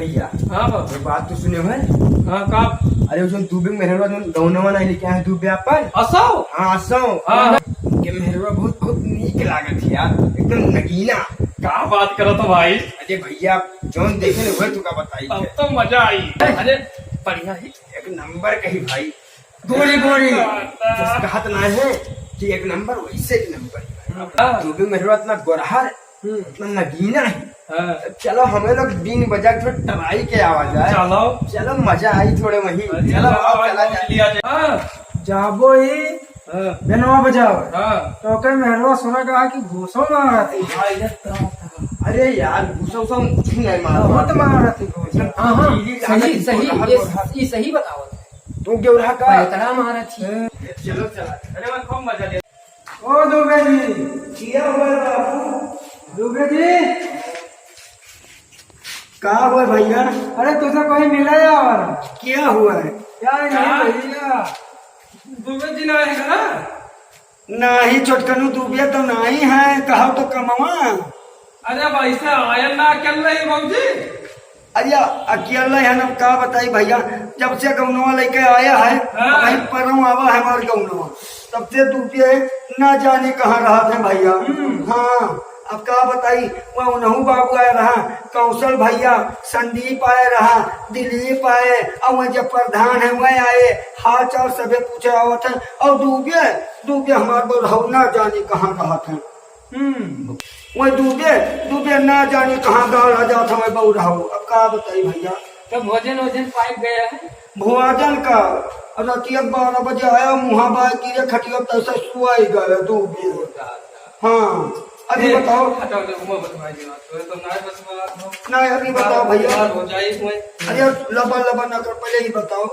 भैया हाँ बाबू। एक बात तो सुने भाई। हाँ का अरे उस दूबे में मेहरवा गौनवा नहीं लेके आए दूबे अपन। असो हाँ असो हाँ के मेहरवा बहुत बहुत नीक लागत है यार, एकदम नगीना। का बात करो तो भाई, अरे भैया जौन देखे न वही तुका बताई तब है। तो मजा आई। अरे बढ़िया ही एक नंबर कही भाई, गोरी गोरी जिस कहत ना है कि एक नंबर वैसे एक नंबर। दूबे मेहरवा इतना गोरहर इतना नगीना है। हाँ। चलो हमें लोग दिन बजा के थोड़ा टराई के आवाज आए। चलो चलो मजा आई थोड़े वही। चलो आओ चला जाए। लिया जाए। हाँ जाबो ही हाँ बेनवा बजाओ हाँ। तो कई मेहरवा सुना कहा कि घूसो मार रही अरे यार घुसा उसा कुछ नहीं मारा। बहुत मार रही घूस। हाँ हाँ सही, सही सही, ये सही बताओ। तू क्यों रहा का? इतना मारा थी। चलो चला। अरे मैं खूब मजा लिया। ओ दुबे जी, किया हुआ है बाबू? दुबे जी कहा हुआ है भैया? अरे तुझे कोई मिला यार? क्या हुआ है? क्या नहीं भैया? दुबे दिन आए हैं ना? नहीं छोटकनू दूबिया तो नहीं है, कहो तो कमवा। अरे भाई से आयल ना चल रही बाबूजी। अरे अकेला है ना, का बताई भैया, जब से गौनवा लेके आया है हाँ। वही परम आवा है हमारे गौनवा, तब से दूबिया ना जाने कहाँ रहा थे भैया। हाँ अब का बताई, वह उनहू बाबू आया रहा, कौशल भैया, संदीप आया रहा, दिलीप आए, और वह जब प्रधान है वह आए, हाल चाल सबे पूछे आवत है। और डूबे हमारे बोल ना जाने कहाँ रहा था। वह डूबे ना जाने कहाँ गाँव राजा था मैं बहु रहा। अब का बताई भैया। तो भोजन वोजन पाइप गया है। भोजन का रातिया 12 बजे आया, मुहा बाय गिरे खटिया तैसे सुआई गए डूबे। हाँ अभी बताओ। हटाओ दे घुमा बतवाई दी बात। तो ना बस बात नहीं अभी बताओ भैया। हो जाए इसमें। अरे लबा न कर, पहले ही बताओ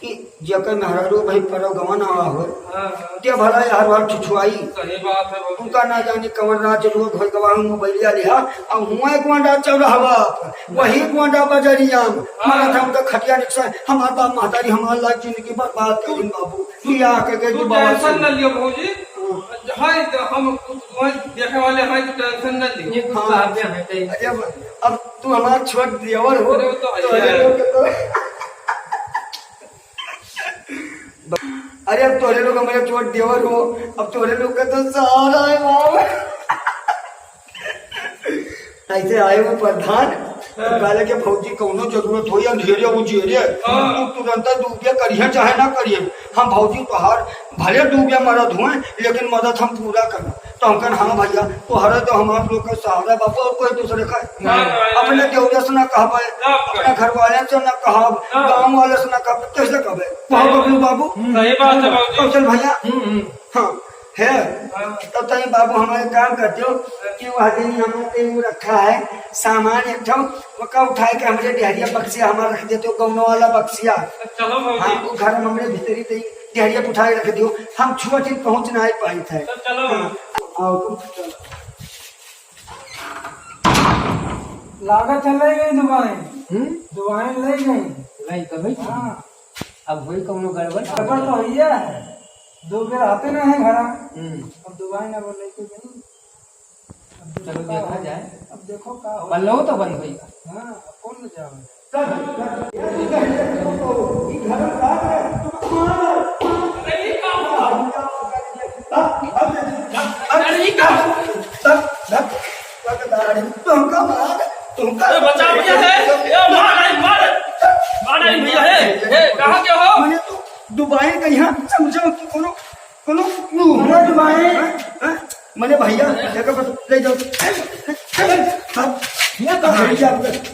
कि जकर मेहरारू भाई परव गवन आवा हो हाँ क्या भला हर बार छुछुआई। सही बात है बाबू। उनका ना जाने कमर राज लोग घर गवाहू मोबाइलिया लिहा, और हुआ एक वांडा चल हवा वही वांडा बजरिया मारा था उनका खटिया निकसा। हमार बाप महतारी हमार लाइफ जिंदगी बर्बाद कर दिन बाबू। लिया के तू बाबा टेंशन न लियो बाबूजी। हाय हम देखे वाले हैं तो टेंशन न लियो। ये कुछ साहब है कहीं। अरे अब तू हमारा छोट देवर हो अरे वो तो तो है। अरे लोग के तो अरे अब तोरे लोग हमारे छोट देवर हो, अब तोरे लोग का तो सहारा है बाबा। ऐसे आए वो प्रधान काले के फौजी कौनो जरूरत हो या ढेरे उजेरे तुरंत डूबिया करिए चाहे ना करिए, हम फौजी तोहार भले डूबिया मदद हुए लेकिन मदद हम पूरा करें। तो हम कहन हाँ भैया तोहरे तो हमारे लोग का सहारा बाबू, और कोई दूसरे का अपने देवरे से ना कहब, अपने घर वाले से ना कहब, गाँव वाले से ना कहब, कैसे कहबे बबलू बाबू? सही बात है बाबूजी। कौशल भैया हाँ है। तब तक बाबू हमारे काम करते हो कि वह दिन हमने वो रखा है सामान एक ठो उठाए के हमारे डेहरिया बक्सिया हमारा रख देते हो, गौनों वाला बक्सिया। चलो हाँ बाबूजी। वो घर में हमारे भीतरी तई डेहरिया उठाए रख दियो, हम छुआ चीज पहुँच ना पाई थे। चलो आओ तुम चलो। लागत है ले गई दुआएं ले गई। नहीं कभी हाँ अब वही कौनो गड़बड़। खबर तो भैया है, दो बेर आते ना है घर। अब दुआएं ना बोले तो नहीं। अब चलो देखा जाए। अब देखो का हो। पल्लो तो बंद होगा। हाँ अब कौन जाओ। अरे बचाओ भैया है। ए मार आई भैया है। ए कहां के हो? मैंने तो दुबई का यहाँ समझो कि कोनो कोनो मैंने भैया जगह पर ले जाओ।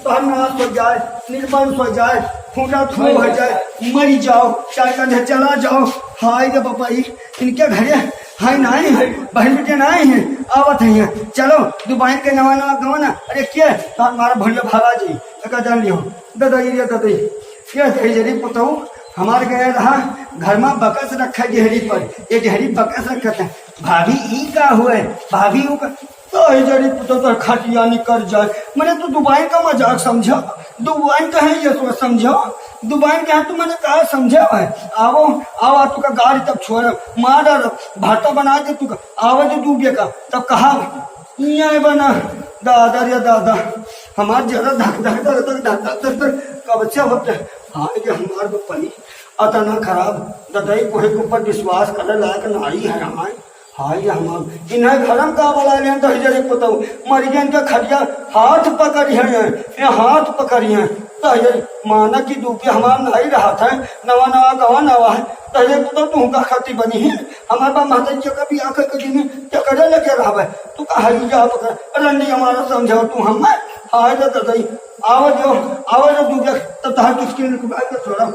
तोहर नाश हो जाए, निर्बल हो जाए, खूंटा थू हो जाए, मरी जाओ, चाय का चला जाओ। हाय रे बाबा इनके घरे हाय नहीं है, बहन बेटे नहीं है, आवत है चलो दुबई के नवा नवा गवाना। अरे क्या हमारा भैया भागा जी एक जान लियो दादाई रे दादाई क्या जरी पुतहू हमारे गया रहा घर में बकस रखा डेहरी पर, ये डेहरी बकस रखा था। भाभी ई का हुए भाभी ऊ का तो जरी पुतो खटिया निकल जाए। मैंने तो दुबई का मजाक समझा, दुबई का है ये तो समझो, दुबई के है तो मैंने कहा समझा है। आओ आओ तुका गाड़ी तब छोड़ मार भाटा बना दे तुका आवाज डूबे का तब कहा बना दादा रे दादा हमार जरा धक धक धक धक धक धक धक धक कब से होते हाँ ये हमार पपई अतना खराब ददाई कोहे के ऊपर विश्वास करे लायक नारी है हमार हाय हमार इन्हें घरम का वाला ले तो जरे पता मर गए इनका खड़िया हाथ पकड़ी है ये हाथ पकड़ी है तो ये माना की दूपे हमार नहीं रहा था नवा नवा गवा नवा है तो ये पता तू का खाती बनी है हमारे पास माता जी कभी आकर के दिन चकड़े लगे रहा है तू कहा जा पकड़ रंडी हमारा समझाओ तू हम हाय तो दई आवाज दूसरे तब तहार किसकी थोड़ा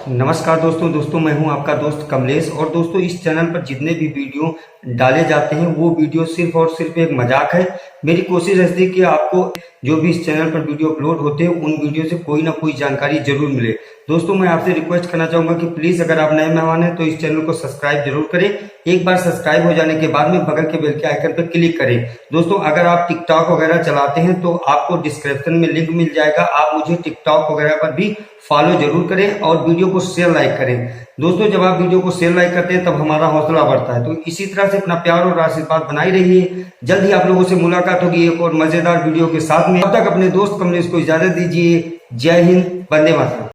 नमस्कार दोस्तों मैं हूं आपका दोस्त कमलेश। और दोस्तों इस चैनल पर जितने भी वीडियो डाले जाते हैं वो वीडियो सिर्फ और सिर्फ एक मजाक है। मेरी कोशिश रहती है कि आपको जो भी इस चैनल पर वीडियो अपलोड होते हैं उन वीडियो से कोई ना कोई जानकारी जरूर मिले। दोस्तों मैं आपसे रिक्वेस्ट करना चाहूंगा कि प्लीज अगर आप नए मेहमान हैं तो इस चैनल को सब्सक्राइब जरूर करें। एक बार सब्सक्राइब हो जाने के बाद में बगल के बेल के आइकन पर क्लिक करें। दोस्तों अगर आप टिकटॉक वगैरह चलाते हैं तो आपको डिस्क्रिप्शन में लिंक मिल जाएगा, आप मुझे टिकटॉक वगैरह पर भी फॉलो जरूर करें और वीडियो को शेयर लाइक करें। दोस्तों जब आप वीडियो को शेयर लाइक करते हैं तब हमारा हौसला बढ़ता है। तो इसी तरह से अपना प्यार और आशीर्वाद बनाई रहिए। जल्द ही आप लोगों से मुलाकात होगी एक और मजेदार वीडियो के साथ में। अब तक अपने दोस्त कमलेश को इजाजत दीजिए। जय हिंद, वंदे मातरम।